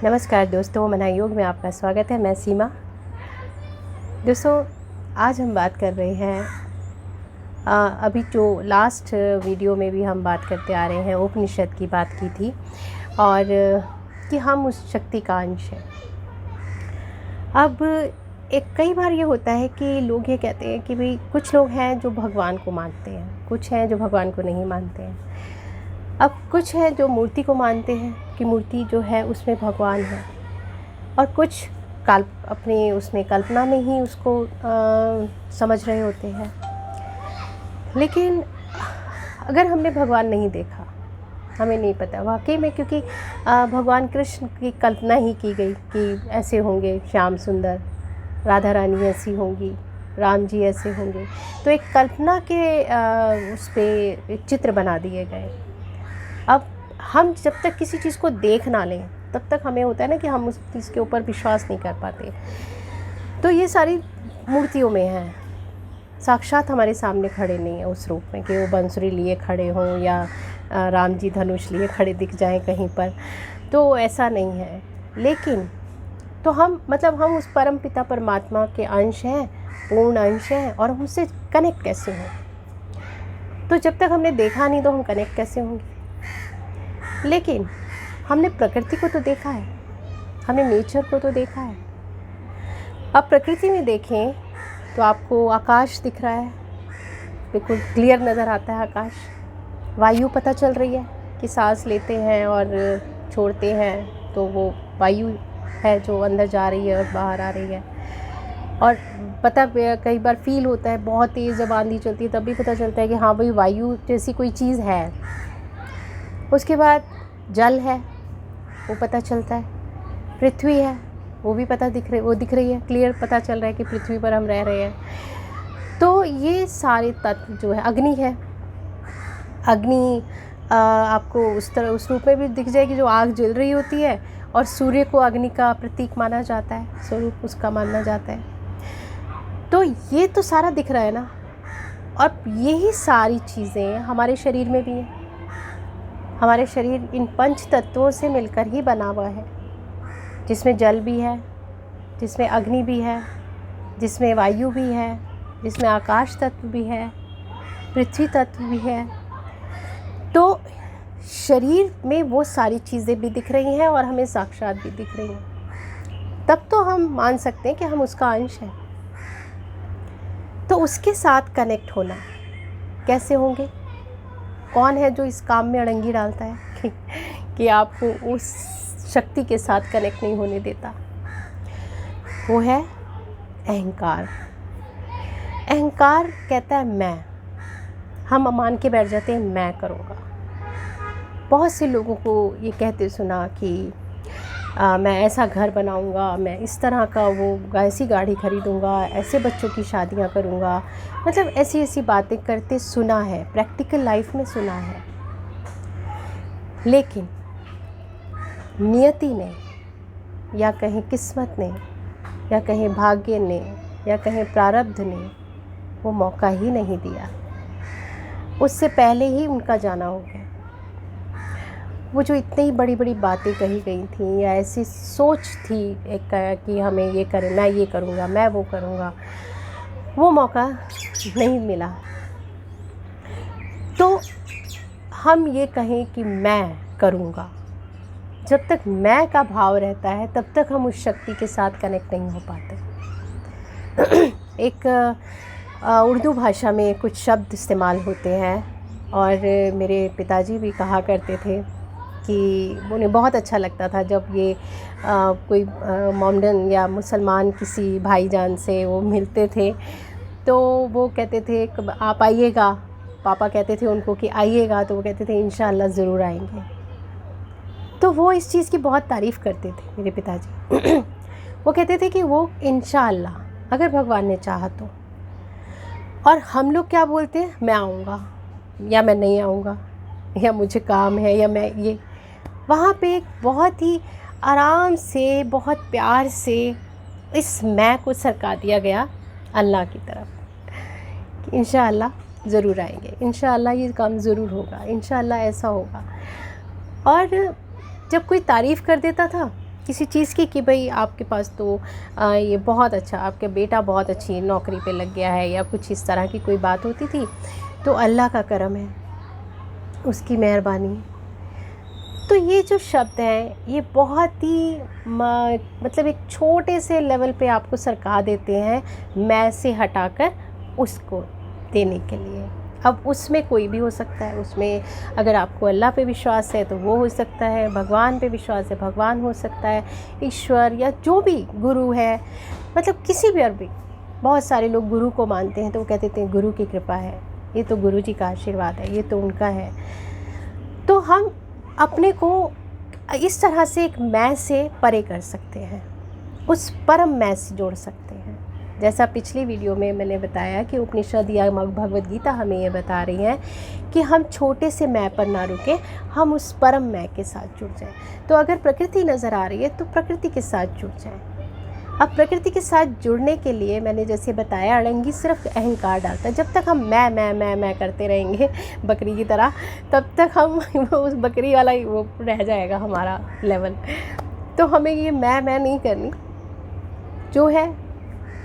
नमस्कार दोस्तों, मना योग में आपका स्वागत है। मैं सीमा। दोस्तों, आज हम बात कर रहे हैं अभी जो लास्ट वीडियो में भी हम बात करते आ रहे हैं, उपनिषद की बात की थी और कि हम उस शक्ति का अंश हैं। अब कई बार ये होता है कि लोग ये कहते हैं कि भाई कुछ लोग हैं जो भगवान को मानते हैं, कुछ हैं जो भगवान को नहीं मानते हैं। अब कुछ हैं जो मूर्ति को मानते हैं कि मूर्ति जो है उसमें भगवान है, और कुछ अपने उसमें कल्पना में ही उसको समझ रहे होते हैं। लेकिन अगर हमने भगवान नहीं देखा, हमें नहीं पता वाकई में, क्योंकि भगवान कृष्ण की कल्पना ही की गई कि ऐसे होंगे श्याम सुंदर, राधा रानी ऐसी होंगी, राम जी ऐसे होंगे, तो एक कल्पना के उस पर चित्र बना दिए गए। अब हम जब तक किसी चीज़ को देख ना लें तब तक हमें होता है ना कि हम उस चीज़ के ऊपर विश्वास नहीं कर पाते। तो ये सारी मूर्तियों में है, साक्षात हमारे सामने खड़े नहीं है उस रूप में कि वो बांसुरी लिए खड़े हों या राम जी धनुष लिए खड़े दिख जाएं कहीं पर, तो ऐसा नहीं है। लेकिन तो हम हम उस परम पिता परमात्मा के अंश हैं, पूर्ण अंश हैं, और हम उससे कनेक्ट कैसे हों? तो जब तक हमने देखा नहीं तो हम कनेक्ट कैसे होंगे? लेकिन हमने प्रकृति को तो देखा है, हमने नेचर को तो देखा है। अब प्रकृति में देखें तो आपको आकाश दिख रहा है, बिल्कुल क्लियर नज़र आता है आकाश। वायु पता चल रही है कि सांस लेते हैं और छोड़ते हैं तो वो वायु है जो अंदर जा रही है और बाहर आ रही है। और कई बार फील होता है, बहुत तेज़ जब आंधी चलती है तब भी पता चलता है कि हाँ भाई वायु जैसी कोई चीज़ है। उसके बाद जल है, वो पता चलता है। पृथ्वी है, वो भी दिख रही है, क्लियर पता चल रहा है कि पृथ्वी पर हम रह रहे हैं। तो ये सारे तत्व जो है, अग्नि है, अग्नि आपको उस रूप में भी दिख जाएगी जो आग जल रही होती है, और सूर्य को अग्नि का प्रतीक माना जाता है, स्वरूप उसका माना जाता है। तो ये तो सारा दिख रहा है ना। और यही सारी चीज़ें हमारे शरीर में भी हैं। हमारे शरीर इन पंच तत्वों से मिलकर ही बना हुआ है, जिसमें जल भी है, जिसमें अग्नि भी है, जिसमें वायु भी है, जिसमें आकाश तत्व भी है, पृथ्वी तत्व भी है। तो शरीर में वो सारी चीज़ें भी दिख रही हैं और हमें साक्षात भी दिख रही हैं। तब तो हम मान सकते हैं कि हम उसका अंश हैं। तो उसके साथ कनेक्ट होना कैसे होंगे? कौन है जो इस काम में अड़ंगी डालता है कि आपको उस शक्ति के साथ कनेक्ट नहीं होने देता? वो है अहंकार। अहंकार कहता है मैं। हम मान के बैठ जाते हैं मैं करूँगा। बहुत से लोगों को ये कहते सुना कि मैं ऐसा घर बनाऊंगा, मैं इस तरह का ऐसी गाड़ी खरीदूंगा, ऐसे बच्चों की शादियां करूंगा, ऐसी ऐसी बातें करते सुना है, प्रैक्टिकल लाइफ में सुना है। लेकिन नियति ने, या कहीं किस्मत ने, या कहीं भाग्य ने, या कहीं प्रारब्ध ने वो मौका ही नहीं दिया। उससे पहले ही उनका जाना हो गया। वो जो इतनी बड़ी बड़ी बातें कही गई थी, या ऐसी सोच थी एक कि हमें ये करें, मैं ये करूँगा, मैं वो करूँगा, वो मौका नहीं मिला। तो हम ये कहें कि मैं करूँगा, जब तक मैं का भाव रहता है तब तक हम उस शक्ति के साथ कनेक्ट नहीं हो पाते। एक उर्दू भाषा में कुछ शब्द इस्तेमाल होते हैं, और मेरे पिताजी भी कहा करते थे कि उन्हें बहुत अच्छा लगता था जब ये कोई मोमडन या मुसलमान किसी भाईजान से वो मिलते थे, तो वो कहते थे आप आइएगा। पापा कहते थे उनको कि आइएगा, तो वो कहते थे इंशाअल्लाह ज़रूर आएंगे। तो वो इस चीज़ की बहुत तारीफ़ करते थे मेरे पिताजी। वो कहते थे कि वो इंशाअल्लाह, अगर भगवान ने चाहा तो। और हम लोग क्या बोलते हैं, मैं आऊँगा, या मैं नहीं आऊँगा, या मुझे काम है, या मैं ये। वहाँ पे एक बहुत ही आराम से, बहुत प्यार से इस मैं को सरका दिया गया अल्लाह की तरफ कि इंशाअल्लाह ज़रूर आएंगे, इंशाअल्लाह ये काम ज़रूर होगा, इंशाअल्लाह ऐसा होगा। और जब कोई तारीफ़ कर देता था किसी चीज़ की कि भाई आपके पास तो ये बहुत अच्छा, आपका बेटा बहुत अच्छी नौकरी पे लग गया है, या कुछ इस तरह की कोई बात होती थी, तो अल्लाह का करम है, उसकी मेहरबानी। तो ये जो शब्द हैं ये बहुत ही मतलब एक छोटे से लेवल पे आपको सरका देते हैं मैं से हटाकर उसको देने के लिए। अब उसमें कोई भी हो सकता है, उसमें अगर आपको अल्लाह पे विश्वास है तो वो हो सकता है, भगवान पे विश्वास है भगवान हो सकता है, ईश्वर या जो भी गुरु है, मतलब किसी भी। और भी बहुत सारे लोग गुरु को मानते हैं तो वो कहते हैं गुरु की कृपा है, ये तो गुरु जी का आशीर्वाद है, ये तो उनका है। तो हम अपने को इस तरह से एक मैं से परे कर सकते हैं, उस परम मैं से जोड़ सकते हैं। जैसा पिछली वीडियो में मैंने बताया कि उपनिषद या भगवद गीता हमें ये बता रही है कि हम छोटे से मैं पर ना रुके, हम उस परम मैं के साथ जुड़ जाएं। तो अगर प्रकृति नज़र आ रही है तो प्रकृति के साथ जुड़ जाएं। अब प्रकृति के साथ जुड़ने के लिए मैंने जैसे बताया, अड़ंगी सिर्फ अहंकार डालता है। जब तक हम मैं करते रहेंगे बकरी की तरह, तब तक हम उस बकरी वाला ही वो रह जाएगा हमारा लेवल। तो हमें ये मैं नहीं करनी, जो है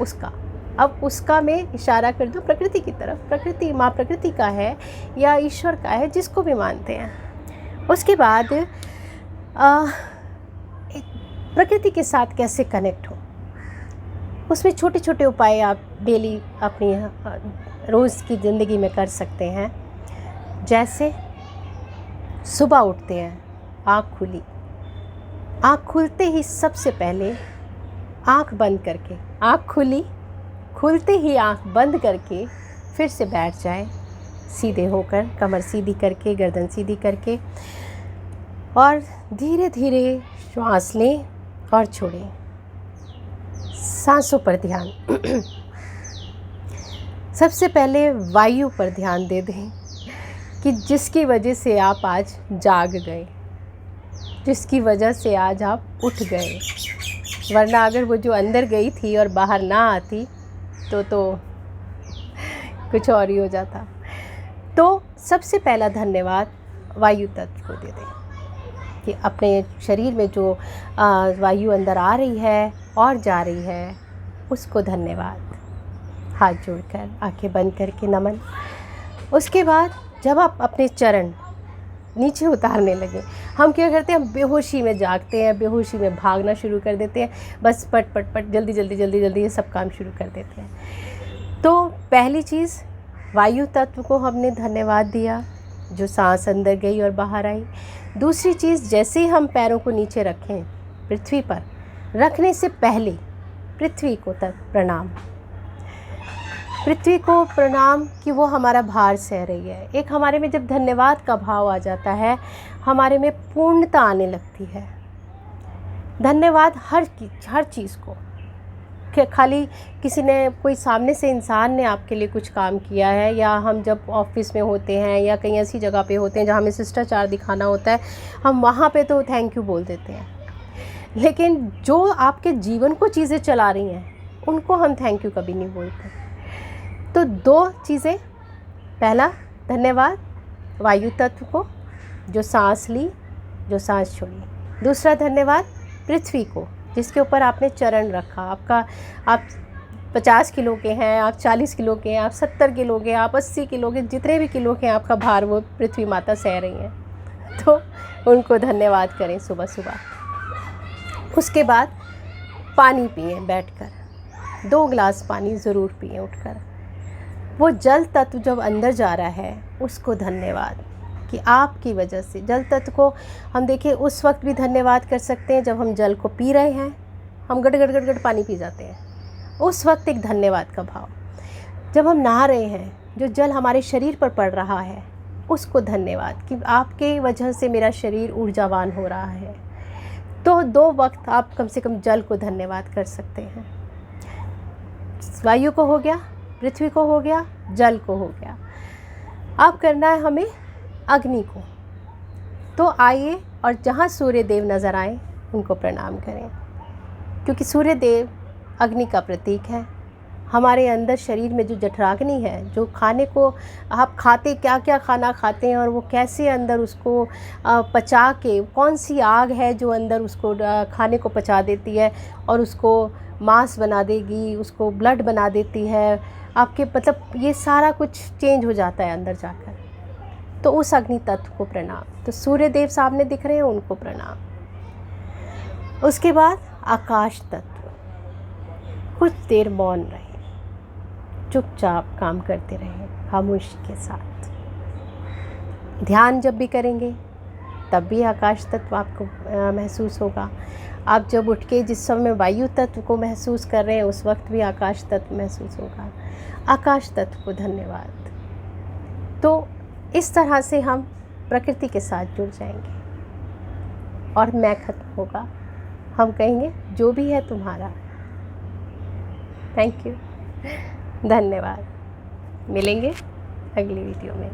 उसका। अब उसका मैं इशारा कर दूँ प्रकृति की तरफ, प्रकृति माँ प्रकृति का है या ईश्वर का है, जिसको भी मानते हैं। उसके बाद प्रकृति के साथ कैसे कनेक्ट हो, उसमें छोटे छोटे उपाय आप डेली अपनी रोज़ की ज़िंदगी में कर सकते हैं। जैसे सुबह उठते हैं, आँख खुली, आँख खुलते ही सबसे पहले आँख बंद करके, आँख खुली, खुलते ही आँख बंद करके फिर से बैठ जाए सीधे होकर, कमर सीधी करके, गर्दन सीधी करके, और धीरे धीरे श्वास लें और छोड़ें। सांसों पर ध्यान सबसे पहले वायु पर ध्यान दे दें कि जिसकी वजह से आप आज जाग गए, जिसकी वजह से आज आप उठ गए। वरना अगर वो जो अंदर गई थी और बाहर ना आती तो कुछ और ही हो जाता। तो सबसे पहला धन्यवाद वायु तत्व को दे दें कि अपने शरीर में जो वायु अंदर आ रही है और जा रही है, उसको धन्यवाद। हाथ जोड़कर, आंखें बंद करके नमन। उसके बाद जब आप अपने चरण नीचे उतारने लगे, हम क्या करते हैं, हम बेहोशी में जागते हैं, बेहोशी में भागना शुरू कर देते हैं, बस पट पट पट जल्दी जल्दी जल्दी जल्दी ये सब काम शुरू कर देते हैं। तो पहली चीज़ वायु तत्व को हमने धन्यवाद दिया, जो सांस अंदर गई और बाहर आई। दूसरी चीज़, जैसे ही हम पैरों को नीचे रखें, पृथ्वी पर रखने से पहले पृथ्वी को प्रणाम, पृथ्वी को प्रणाम कि वो हमारा भार सह रही है। एक हमारे में जब धन्यवाद का भाव आ जाता है, हमारे में पूर्णता आने लगती है। धन्यवाद हर चीज़ को, कि खाली किसी ने, कोई सामने से इंसान ने आपके लिए कुछ काम किया है, या हम जब ऑफिस में होते हैं या कहीं ऐसी जगह पे होते हैं जहाँ हमें शिष्टाचार दिखाना होता है, हम वहाँ पे तो थैंक यू बोल देते हैं। लेकिन जो आपके जीवन को चीज़ें चला रही हैं, उनको हम थैंक यू कभी नहीं बोलते। तो दो चीज़ें, पहला धन्यवाद वायु तत्व को, जो सांस ली, जो सांस छोड़ी। दूसरा धन्यवाद पृथ्वी को, जिसके ऊपर आपने चरण रखा। आप 50 किलो के हैं, आप 40 किलो के हैं, आप 70 किलो के, आप 80 किलो के, जितने भी किलो के आपका भार, वो पृथ्वी माता सह रही हैं, तो उनको धन्यवाद करें सुबह सुबह। उसके बाद पानी पिए, बैठकर 2 गिलास पानी ज़रूर पिए उठकर। वो जल तत्व जब अंदर जा रहा है, उसको धन्यवाद कि आपकी वजह से। जल तत्व को हम देखिए उस वक्त भी धन्यवाद कर सकते हैं जब हम जल को पी रहे हैं, हम गट गट गट गट पानी पी जाते हैं, उस वक्त एक धन्यवाद का भाव। जब हम नहा रहे हैं, जो जल हमारे शरीर पर पड़ रहा है, उसको धन्यवाद कि आपके वजह से मेरा शरीर ऊर्जावान हो रहा है। तो 2 वक्त आप कम से कम जल को धन्यवाद कर सकते हैं। वायु को हो गया, पृथ्वी को हो गया, जल को हो गया। अब करना है हमें अग्नि को। तो आइए, और जहाँ सूर्य देव नज़र आए उनको प्रणाम करें, क्योंकि सूर्य देव अग्नि का प्रतीक है। हमारे अंदर शरीर में जो जठराग्नि है, जो खाने को आप खाते, क्या क्या खाना खाते हैं और वो कैसे अंदर उसको पचा के, कौन सी आग है जो अंदर उसको खाने को पचा देती है और उसको मांस बना देगी, उसको ब्लड बना देती है आपके, मतलब ये सारा कुछ चेंज हो जाता है अंदर जाकर। तो उस अग्नि तत्व को प्रणाम। तो सूर्य देव सामने दिख रहे हैं, उनको प्रणाम। उसके बाद आकाश तत्व, कुछ देर मौन रहे, चुपचाप काम करते रहें खामोशी के साथ। ध्यान जब भी करेंगे तब भी आकाश तत्व आपको महसूस होगा। आप जब उठ के जिस समय वायु तत्व को महसूस कर रहे हैं उस वक्त भी आकाश तत्व महसूस होगा। आकाश तत्व को धन्यवाद। तो इस तरह से हम प्रकृति के साथ जुड़ जाएंगे और मैं खत्म होगा। हम कहेंगे जो भी है तुम्हारा। थैंक यू, धन्यवाद। मिलेंगे अगली वीडियो में।